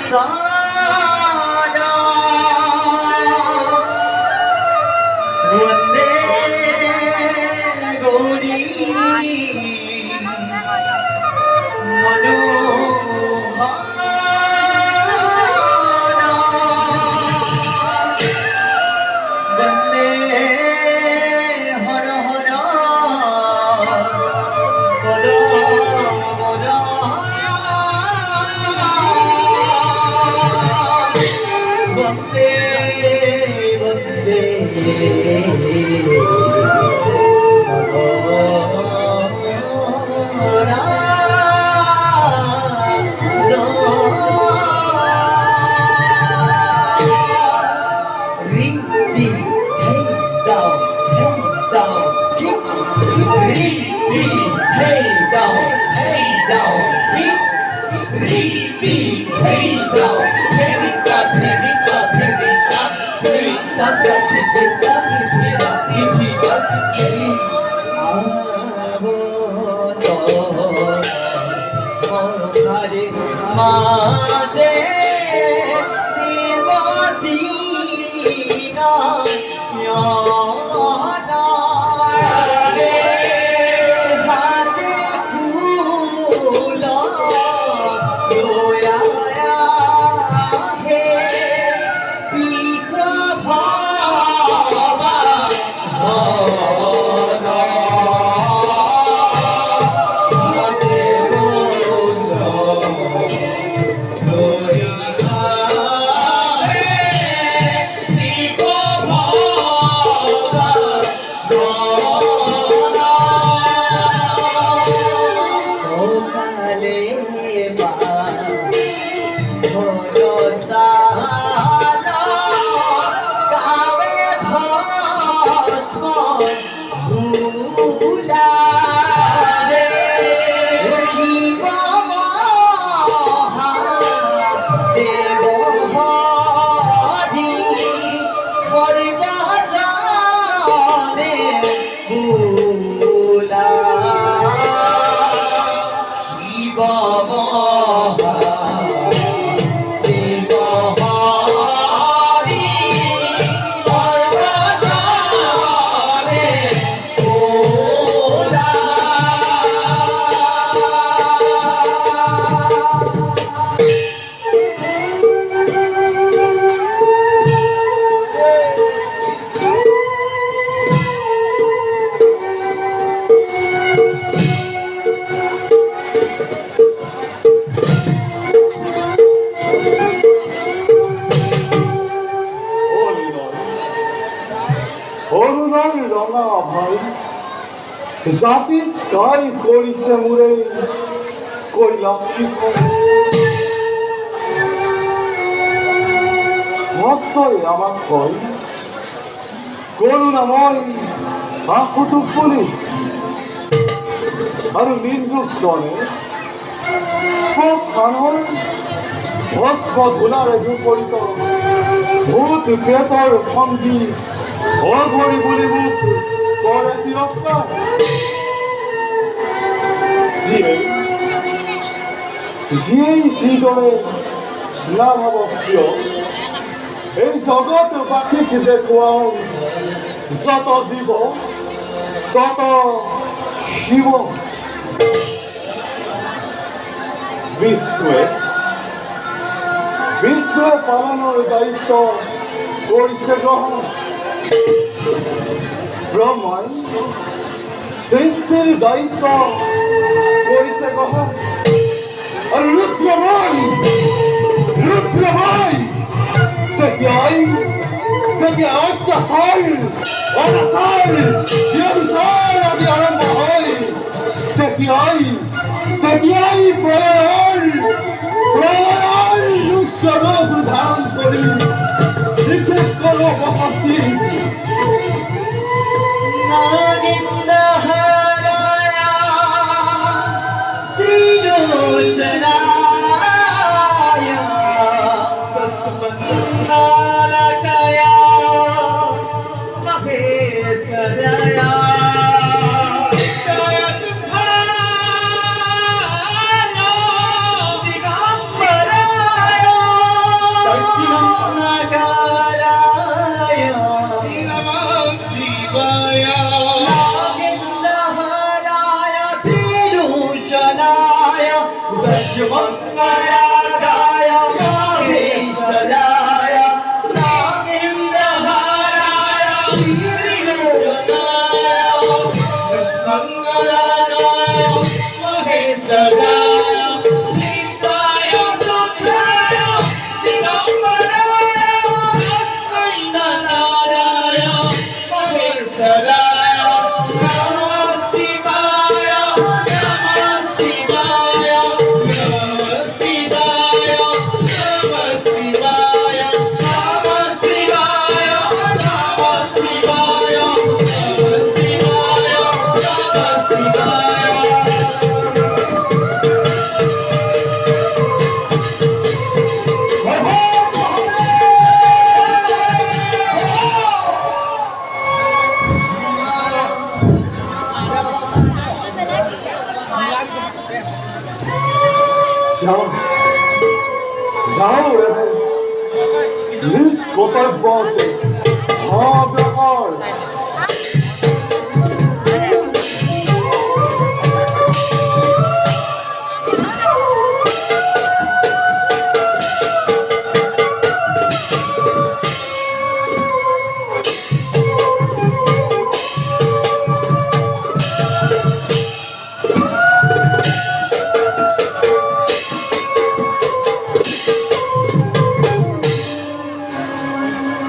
साजा वंदे गौरी मनोहारा वंदे हर हर बोलो बोलो वंदे वंदे माजे दीना याना रे हाथे फूला रोया है पीका भावा জাতি কাই করিছে মুরে কইলা কি মতই আমার কই করুণাময় আকুতুক বলি আর নিন্দুক জনে স্পোকানর ভস্ম ধুলারে দুপরিত ভূত প্রেতর সঙ্গী অঘরি বলি মুখ করে তিরস্কার যিয়েই যিদৰে নাভাবক কিয় এই জগত বাকীক দেখুৱাও যত জীৱ তত শিৱ বিশ্বই পালনৰ দায়িত্ব কৰিছে গ্ৰহণ ব্ৰহ্মাই সৃষ্টিৰ দায়িত্ব কৰিছে গ্ৰহণ আৰু ৰুদ্ৰময় তেতিয়াই অত্যাচাৰ অনাচাৰ ব্যভিচাৰ আদি আৰম্ভ হয় তেতিয়াই প্ৰলয়ৰ উচ্চ ৰূপ ধাৰণ কৰি বিশেষ বসতি लक्ष्मणराधाय महेश्वराय नागेन्द्रहाराय गिरिभूषणाय लक्ष्मणराधाय महेश्वराय नित्याय शुद्धाय दिगंबराय लक्ष्मणराधाय महेश्वराय नमः शिवाय नमः शिवाय नमः शिवाय नमः शिवाय नमः शिवाय नमः शिवाय नमः शिवाय যাও যাও এরে নিজ কোথায় পথে ভাব ব্যাপার